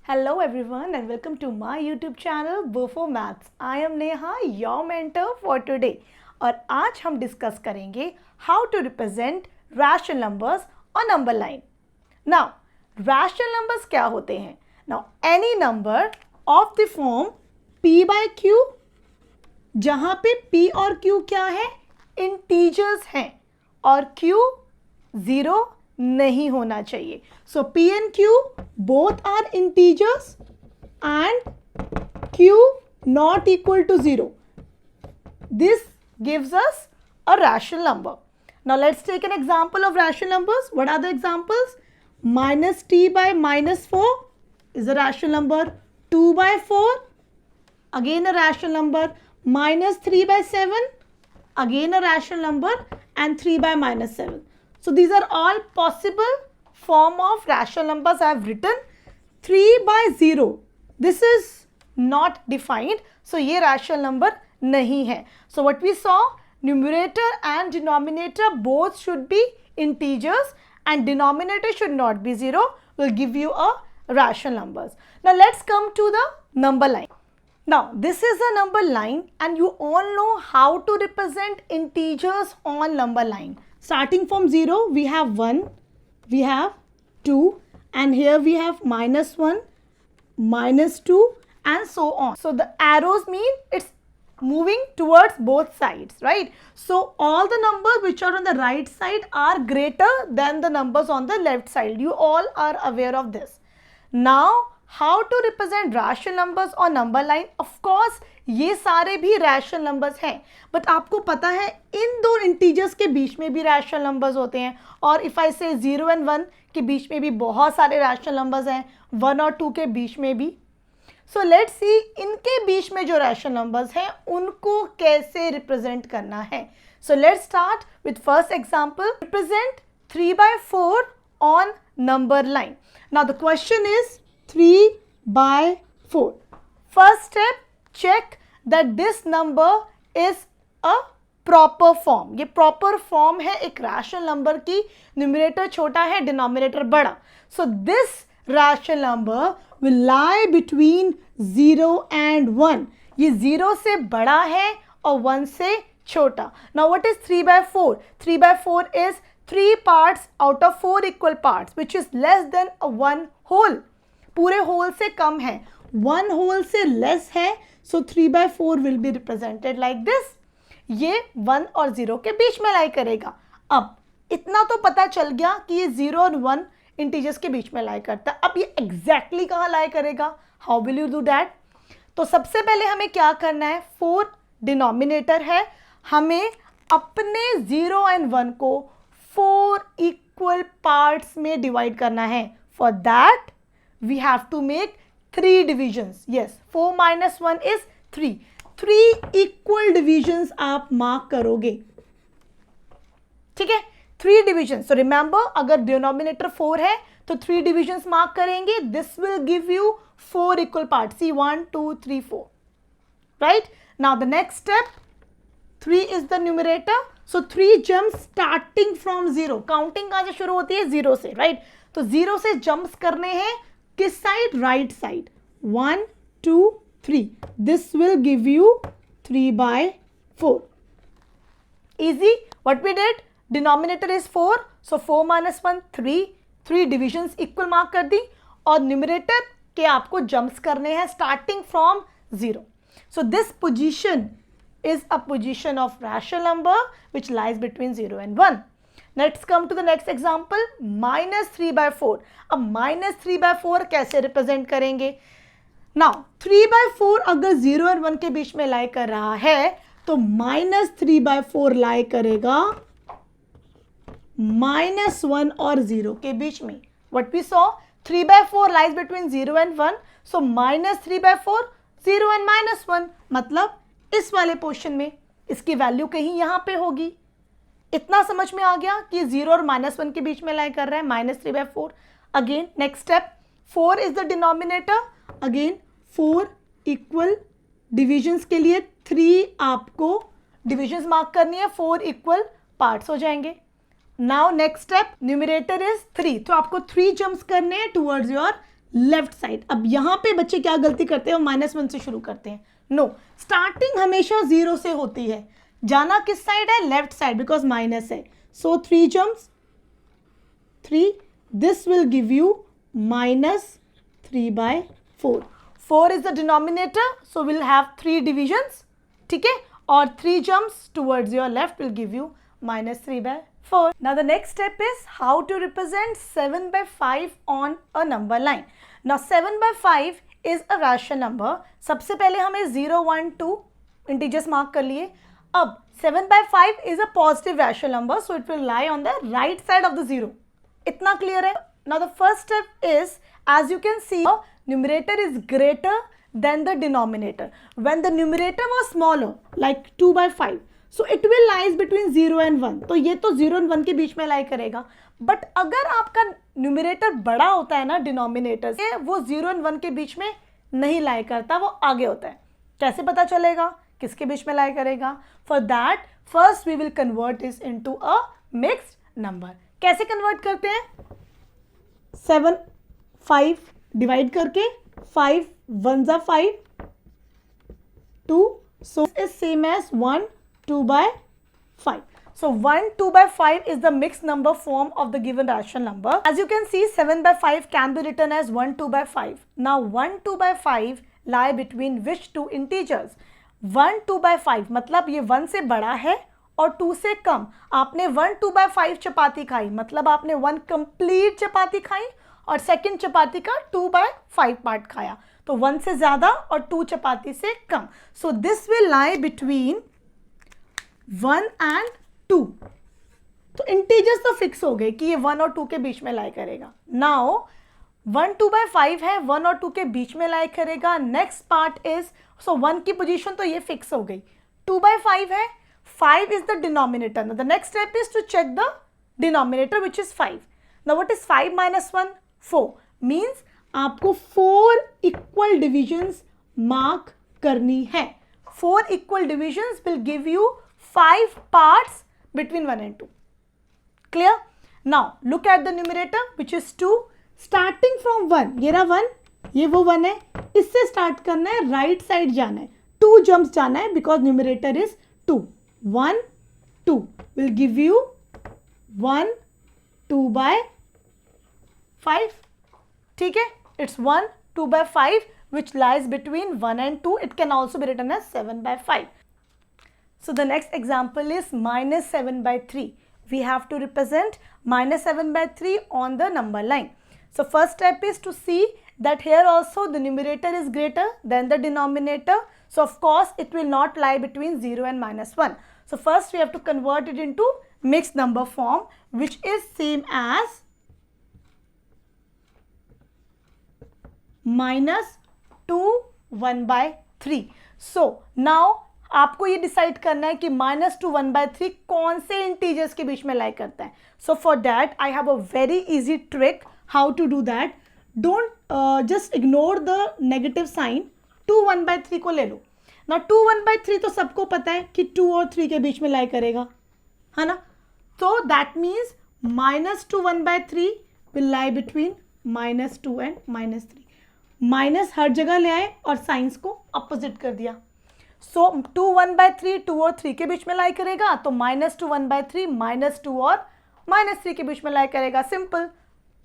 Hello everyone and welcome to my YouTube channel Bufo Maths. I am Neha, your mentor for today. और आज हम discuss करेंगे how to represent rational numbers on number line. Now, rational numbers क्या होते हैं? Now, any number of the form p by q, जहाँ पे p और q क्या है? Integers हैं और q 0 नहीं होना चाहिए. So p and q both are integers and q not equal to 0. This gives us a rational number. Now let's take an example of rational numbers. What are the examples? Minus t by minus 4 is a rational number. 2 by 4 again a rational number. Minus 3 by 7 again a rational number, and 3 by minus 7. So these are all possible form of rational numbers I have written. 3 by 0, this is not defined, so ये rational number नहीं है. So what we saw, numerator and denominator both should be integers and denominator should not be 0, will give you a rational numbers. Now let's come to the number line. Now this is a number line and you all know how to represent integers on number line. Starting from 0, we have 1, we have 2, and here we have minus 1, minus 2, and so on. So the arrows mean it's moving towards both sides, right? So all the numbers which are on the right side are greater than the numbers on the left side. You all are aware of this. Now, how to represent rational numbers on number line? Of course, ये सारे भी rational numbers हैं, but आपको पता है इन दो integers के बीच में भी rational numbers होते हैं, और if I say 0 and 1 के बीच में भी बहुत सारे rational numbers हैं, 1 और 2 के बीच में भी. So let's see इनके बीच में जो rational numbers हैं उनको कैसे represent करना है. So let's start with first example. Represent 3 by 4 on number line. Now the question is 3 by 4. First step, check that this number is a proper form. ये proper form है एक rational number की. Numerator छोटा है, denominator बड़ा. So this rational number will lie between 0 and 1. ये 0 से बड़ा है और 1 से छोटा. Now what is 3 by 4? 3 by 4 is 3 parts out of 4 equal parts, which is less than a 1 whole. पूरे whole से कम है, 1 whole से less है, so 3 by 4 will be represented like this. ये 1 और 0 के बीच में लाई करेगा. अब इतना तो पता चल गया कि ये 0 और 1 इंटीजर्स के बीच में लाई करता है. अब ये एग्जैक्टली कहाँ लाई करेगा? How will you do that? तो सबसे पहले हमें क्या करना है? 4 डिनोमिनेटर है, हमें अपने 0 एंड 1 को 4 इक्वल पार्ट्स में डिवाइड करना है. For that we have to make 3 divisions. Yes, 4 minus 1 is 3. 3 equal divisions आप mark करोगे. ठीक है, 3 divisions. So remember, अगर denominator 4 है तो 3 divisions mark करेंगे. This will give you 4 equal parts. See, 1, 2, 3, 4. Right? Now the next step, 3 is the numerator. So 3 jumps starting from 0. Counting कहाँ से शुरू होती है? 0 से, right? तो 0 से jumps करने हैं किस side? Right side. 1, 2, 3. This will give you 3 by 4. Easy. What we did? Denominator is 4. So 4 minus 1, 3. 3 divisions equal mark कर दी और numerator के आपको jumps करने हैं starting from 0. So this position is a position of rational number which lies between 0 and 1. Let's come to the next example, minus 3 by 4. अब minus 3 by 4 कैसे represent करेंगे? Now 3 by 4 अगर 0 और 1 के बीच में lie कर रहा है तो minus 3 by 4 lie करेगा minus 1 और 0 के बीच में. What we saw, 3 by 4 lies between 0 and 1. So minus 3 by 4, 0 and minus 1. मतलब इस वाले पोर्शन में इसकी वैल्यू कहीं यहाँ पे होगी. इतना समझ में आ गया कि 0 और minus 1 के बीच में लाई कर रहा है. minus 3 by 4. Again next step, 4 is the denominator. Again 4 equal divisions के लिए 3 आपको डिविजन्स मार्क करनी है. 4 इक्वल पार्ट्स हो जाएंगे. Now next step, numerator is 3. तो आपको 3 जम्प्स करने हैं टुवर्ड्स योर लेफ्ट साइड। अब यहाँ पे बच्चे क्या गलती करते हैं, -1 से शुरू करते हैं। नो, स्टार्टिंग हमेशा 0 से होती है। जाना किस साइड है, लेफ्ट साइड, बिकॉज माइनस है। So 3 jumps 3, this will give you -3/4। 4 is the denominator, so we'll have 3 divisions, ठीक है, और 3 jumps towards your left will give you -3/4. Now the next step is how to represent 7/5 on a number line. Now 7/5 is a rational number. सबसे पहले हमें 0, 1, 2 integers mark कर लिए। अब 7/5 is a positive rational number, so it will lie on the right side of the 0. इतना clear है? Now the first step is, as you can see, numerator is greater than the denominator. When the numerator was smaller, like 2/5, so it will lies between 0 and 1. तो ये तो 0 और 1 के बीच में lie करेगा। But अगर आपका न्यूमरेटर बड़ा होता है ना डिनोमिनेटर से, वो 0 और 1 के बीच में नहीं लाई करता, वो आगे होता है। कैसे पता चलेगा किसके बीच में लाई करेगा? For that first we will convert इस इनटू अ मिक्स्ड नंबर। कैसे कन्वर्ट करते हैं? 7 5 डिवाइड करके 5 1s are 5 2, so is same as 1 2/5. So 1 2/5 is the mixed number form of the given rational number. As you can see, 7/5 can be written as 1 2/5. Now 1 2/5 lie between which two integers? 1 2/5 मतलब ये 1 से बड़ा है और 2 से कम। आपने 1 2/5 चपाती खाई, मतलब आपने 1 कंप्लीट चपाती खाई और सेकंड चपाती का 2/5 पार्ट खाया, तो 1 से ज्यादा और 2 चपाती से कम। So this will lie between 1 and 2। तो इंटीजर्स तो फिक्स हो गए कि ये 1 और 2 के बीच में लाई करेगा। नाउ 1 2/5 है, 1 और 2 के बीच में लाई करेगा। नेक्स्ट पार्ट इज, सो 1 की पोजीशन तो ये फिक्स हो गई। 2/5 है, 5 is the denominator. Now the next step is to check the denominator, which is 5. Now what is 5 minus 1? 4 means आपको 4 इक्वल डिविजन्स मार्क करनी है। 4 equal divisions will give you 5 parts between 1 and 2. Clear? Now look at the numerator, which is 2. Starting from 1, ये रहा 1, ये वो 1 है, इससे start करना है, राइट साइड जाना है, 2 जम्प्स जाना है, because numerator is 2। 1 2 will give you 1 2/5, ठीक है, it's 1 2/5 which lies between 1 and 2. It can also be written as 7/5. So the next example is -7/3. We have to represent -7/3 on the number line. So first step is to see that here also the numerator is greater than the denominator. So of course it will not lie between 0 and -1. So first we have to convert it into mixed number form, which is same as -2 1/3. So now आपको ये decide करना है कि -2 1/3 कौन से integers के बीच में lie करता है। So for that I have a very easy trick how to do that. Don't just ignore the negative sign, 2 1/3 को ले लो ना। 2 1/3 तो सबको पता है कि 2 और 3 के बीच में लाई करेगा, है ना। तो that means -2 1/3 will lie between -2 and -3। Minus हर जगह ले आए और साइंस को अपोजिट कर दिया। सो 2 1/3 2 और 3 के बीच में लाई करेगा, तो -2 1/3 -2 और -3 के बीच में लाई करेगा। सिंपल।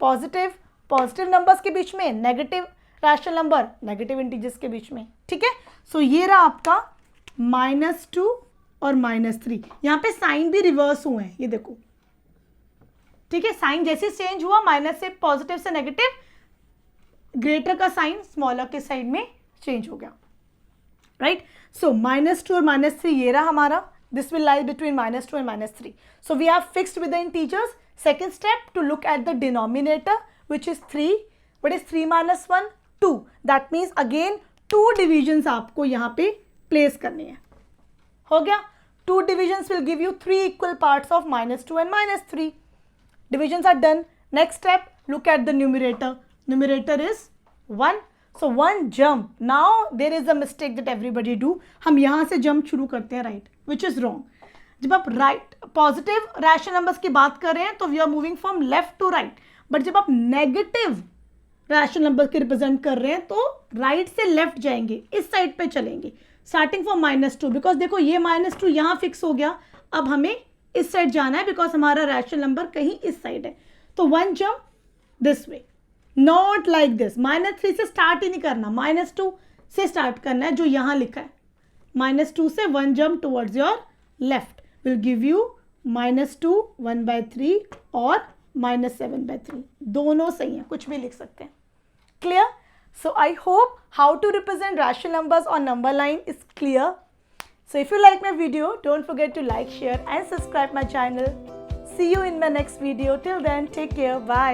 पॉजिटिव नंबर्स के बीच में, negative rational number negative integers के बीच में, ठीक है। सो ये रहा आपका -2 और -3। यहाँ पे साइन भी रिवर्स हुए हैं, ये देखो, ठीक है। साइन जैसे चेंज हुआ, माइनस से पॉजिटिव से नेगेटिव, ग्रेटर का साइन स्मॉलर के साइड में चेंज हो गया, राइट। सो -2 और -3 ये रहा हमारा। This will lie between -2 and -3. So we have fixed with the integers. Second step, to look at the denominator, which is 3. What is 3 minus 1? 2. That means again 2 divisions आपको यहाँ पे place करनी है। हो गया। 2 divisions will give you 3 equal parts of -2 and -3. Divisions are done. Next step, look at the numerator. Numerator is 1. So 1 jump. Now there is a mistake that everybody do. हम यहाँ से jump शुरू करते हैं, right, which is wrong. जब आप right positive rational numbers की बात कर रहे हैं तो we are moving from left to right, but जब आप नेगेटिव रैशनल नंबर के रिप्रेजेंट कर रहे हैं तो राइट से लेफ्ट जाएंगे, इस साइड पे चलेंगे, स्टार्टिंग फ्रॉम -2, बिकॉज देखो ये -2 यहाँ फिक्स हो गया, अब हमें इस साइड जाना है बिकॉज हमारा रैशनल नंबर कहीं इस साइड है, तो 1 jump this way, not like this. -3 से स्टार्ट ही नहीं करना, -2 से स्टार्ट करना है जो यहाँ लिखा है, -2 से 1 jump towards your left will give you -2 1/3 और -7/3, दोनों सही हैं, कुछ भी लिख सकते हैं। Clear? So I hope how to represent rational numbers on number line is clear. So if you like my video, don't forget to like, share and subscribe my channel. See you in my next video. Till then, take care. Bye.